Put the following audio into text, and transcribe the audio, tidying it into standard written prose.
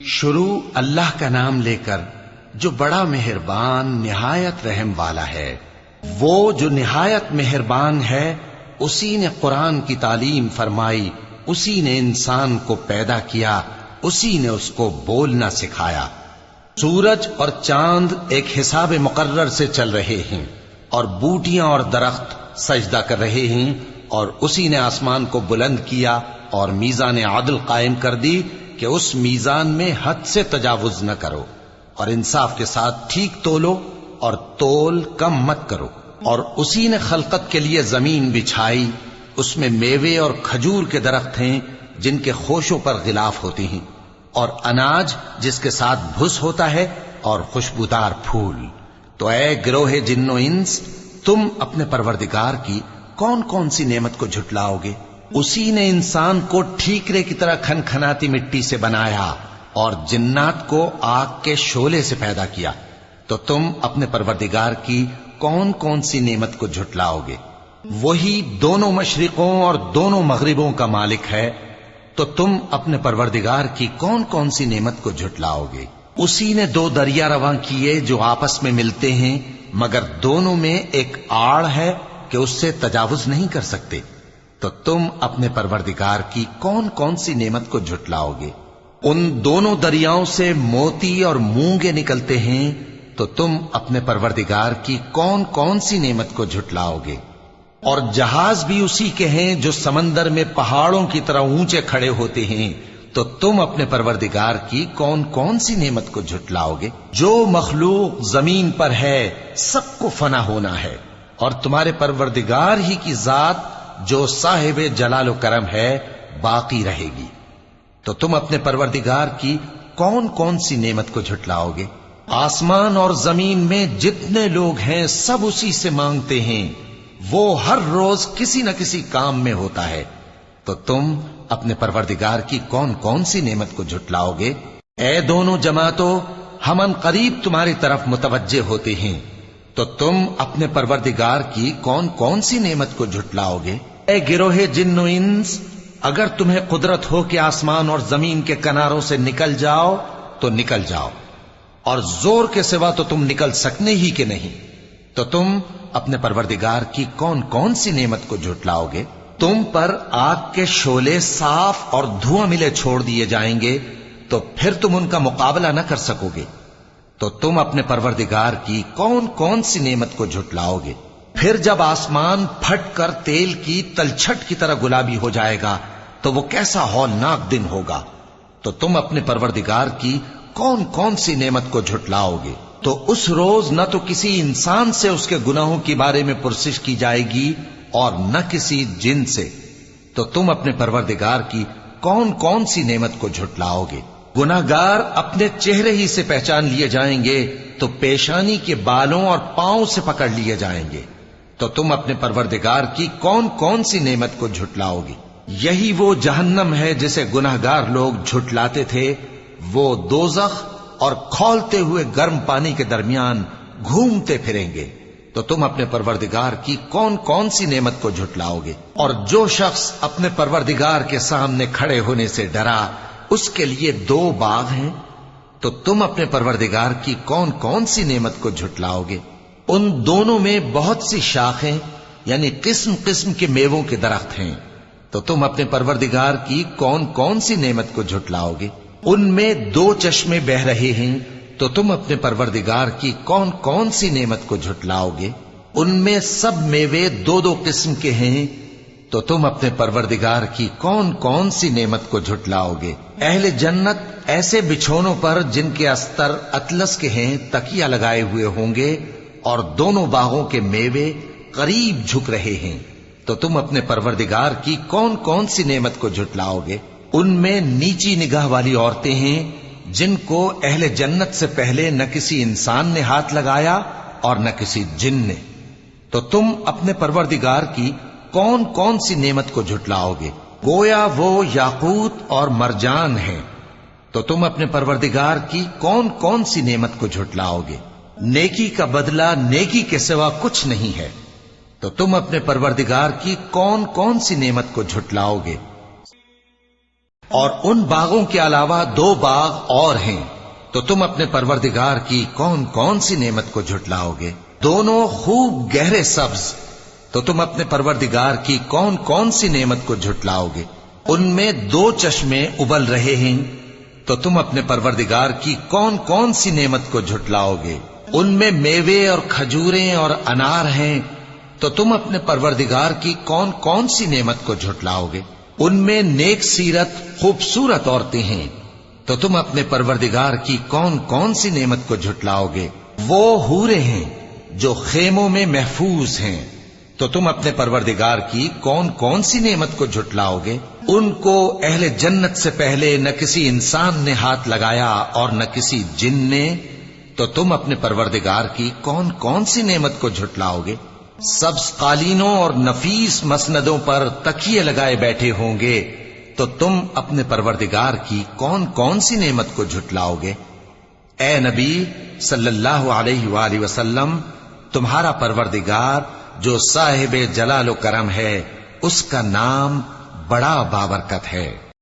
شروع اللہ کا نام لے کر جو بڑا مہربان نہایت رحم والا ہے۔ وہ جو نہایت مہربان ہے اسی نے قرآن کی تعلیم فرمائی، اسی نے انسان کو پیدا کیا، اسی نے اس کو بولنا سکھایا۔ سورج اور چاند ایک حساب مقرر سے چل رہے ہیں اور بوٹیاں اور درخت سجدہ کر رہے ہیں، اور اسی نے آسمان کو بلند کیا اور میزان عدل قائم کر دی کہ اس میزان میں حد سے تجاوز نہ کرو، اور انصاف کے ساتھ ٹھیک تولو اور تول کم مت کرو۔ اور اسی نے خلقت کے لیے زمین بچھائی، اس میں میوے اور کھجور کے درخت ہیں جن کے خوشوں پر غلاف ہوتی ہیں، اور اناج جس کے ساتھ بھس ہوتا ہے، اور خوشبودار پھول۔ تو اے گروہ جن و انس، تم اپنے پروردگار کی کون کون سی نعمت کو جھٹلاؤ گے؟ اسی نے انسان کو ٹھیکرے کی طرح کھنکھناتی مٹی سے بنایا اور جنات کو آگ کے شعلے سے پیدا کیا، تو تم اپنے پروردگار کی کون کون سی نعمت کو جھٹلاؤ گے؟ وہی دونوں مشرقوں اور دونوں مغربوں کا مالک ہے، تو تم اپنے پروردگار کی کون کون سی نعمت کو جھٹلاؤ گے؟ اسی نے دو دریا رواں کیے جو آپس میں ملتے ہیں، مگر دونوں میں ایک آڑ ہے کہ اس سے تجاوز نہیں کر سکتے، تو تم اپنے پروردگار کی کون کون سی نعمت کو جھٹلاؤ گے؟ ان دونوں دریاؤں سے موتی اور مونگے نکلتے ہیں، تو تم اپنے پروردگار کی کون کون سی نعمت کو جھٹلاؤ گے؟ اور جہاز بھی اسی کے ہیں جو سمندر میں پہاڑوں کی طرح اونچے کھڑے ہوتے ہیں، تو تم اپنے پروردگار کی کون کون سی نعمت کو جھٹلاؤ گے؟ جو مخلوق زمین پر ہے سب کو فنا ہونا ہے، اور تمہارے پروردگار ہی کی ذات جو صاحب جلال و کرم ہے باقی رہے گی۔ تو تم اپنے پروردگار کی کون کون سی نعمت کو جھٹلاؤ گے؟ آسمان اور زمین میں جتنے لوگ ہیں سب اسی سے مانگتے ہیں، وہ ہر روز کسی نہ کسی کام میں ہوتا ہے، تو تم اپنے پروردگار کی کون کون سی نعمت کو جھٹلاؤ گے؟ اے دونوں جماعتوں، ہم ان قریب تمہاری طرف متوجہ ہوتے ہیں، تو تم اپنے پروردگار کی کون کون سی نعمت کو جھٹلاؤ گے؟ اے گروہ جن و انس، اگر تمہیں قدرت ہو کہ آسمان اور زمین کے کناروں سے نکل جاؤ تو نکل جاؤ، اور زور کے سوا تو تم نکل سکنے ہی کہ نہیں، تو تم اپنے پروردگار کی کون کون سی نعمت کو جھٹلاؤ گے؟ تم پر آگ کے شعلے صاف اور دھواں ملے چھوڑ دیے جائیں گے، تو پھر تم ان کا مقابلہ نہ کر سکو گے، تو تم اپنے پروردگار کی کون کون سی نعمت کو جھٹلاؤ گے؟ پھر جب آسمان پھٹ کر تیل کی تلچھٹ کی طرح گلابی ہو جائے گا تو وہ کیسا ہولناک دن ہوگا، تو تم اپنے پروردگار کی کون کون سی نعمت کو جھٹلاؤ گے؟ تو اس روز نہ تو کسی انسان سے اس کے گناہوں کے بارے میں پرسش کی جائے گی اور نہ کسی جن سے، تو تم اپنے پروردگار کی کون کون سی نعمت کو جھٹلاؤ گے؟ گناہگار اپنے چہرے ہی سے پہچان لیے جائیں گے تو پیشانی کے بالوں اور پاؤں سے پکڑ لیے جائیں گے، تو تم اپنے پروردگار کی کون کون سی نعمت کو جھٹلاؤ گے؟ یہی وہ جہنم ہے جسے گناہگار لوگ جھٹلاتے تھے، وہ دوزخ اور کھولتے ہوئے گرم پانی کے درمیان گھومتے پھریں گے، تو تم اپنے پروردگار کی کون کون سی نعمت کو جھٹلاؤ گے؟ اور جو شخص اپنے پروردگار کے سامنے کھڑے ہونے سے ڈرا، اس کے لیے دو باغ ہیں، تو تم اپنے پروردگار کی کون کون سی نعمت کو جھٹلاؤ گے؟ ان دونوں میں بہت سی شاخیں یعنی قسم قسم کے میووں کے درخت ہیں، تو تم اپنے پروردگار کی کون کون سی نعمت کو جھٹلاؤ گے؟ ان میں دو چشمے بہ رہے ہیں، تو تم اپنے پروردگار کی کون کون سی نعمت کو جھٹلاؤ گے؟ ان میں سب میوے دو دو قسم کے ہیں، تو تم اپنے پروردگار کی کون کون سی نعمت کو جھٹلاؤ گے؟ اہل جنت ایسے بچھونوں پر جن کے استر اطلس کے ہیں تکیہ لگائے ہوئے ہوں گے، اور دونوں باغوں کے میوے قریب جھک رہے ہیں، تو تم اپنے پروردگار کی کون کون سی نعمت کو جھٹلاؤ گے؟ ان میں نیچی نگاہ والی عورتیں ہیں جن کو اہل جنت سے پہلے نہ کسی انسان نے ہاتھ لگایا اور نہ کسی جن نے، تو تم اپنے پروردگار کی کون کون سی نعمت کو جھٹلاؤ گے؟ گویا وہ یاقوت اور مرجان ہیں، تو تم اپنے پروردگار کی کون کون سی نعمت کو جھٹلاؤ گے؟ نیکی کا بدلہ نیکی کے سوا کچھ نہیں ہے، تو تم اپنے پروردگار کی کون کون سی نعمت کو جھٹلاؤ گے؟ اور ان باغوں کے علاوہ 2 باغ اور ہیں، تو تم اپنے پروردگار کی کون کون سی نعمت کو جھٹلاؤ گے؟ دونوں خوب گہرے سبز، تو تم اپنے پروردگار کی کون کون سی نعمت کو جھٹلاؤ گے؟ ان میں 2 چشمے ابل رہے ہیں، تو تم اپنے پروردگار کی کون کون سی نعمت کو جھٹلاؤ گے؟ ان میں میوے اور کھجوریں اور انار ہیں، تو تم اپنے پروردگار کی کون کون سی نعمت کو جھٹلاؤ گے؟ ان میں نیک سیرت خوبصورت عورتیں ہیں، تو تم اپنے پروردگار کی کون کون سی نعمت کو جھٹلاؤ گے؟ وہ حوریں ہیں جو خیموں میں محفوظ ہیں، تو تم اپنے پروردگار کی کون کون سی نعمت کو جھٹلاؤ گے؟ ان کو اہل جنت سے پہلے نہ کسی انسان نے ہاتھ لگایا اور نہ کسی جن نے، تو تم اپنے پروردگار کی کون کون سی نعمت کو جھٹلاؤ گے؟ سبز قالینوں اور نفیس مسندوں پر تکیے لگائے بیٹھے ہوں گے، تو تم اپنے پروردگار کی کون کون سی نعمت کو جھٹلاؤ گے؟ اے نبی صلی اللہ علیہ وآلہ وسلم، تمہارا پروردگار جو صاحب جلال و کرم ہے، اس کا نام بڑا بابرکت ہے۔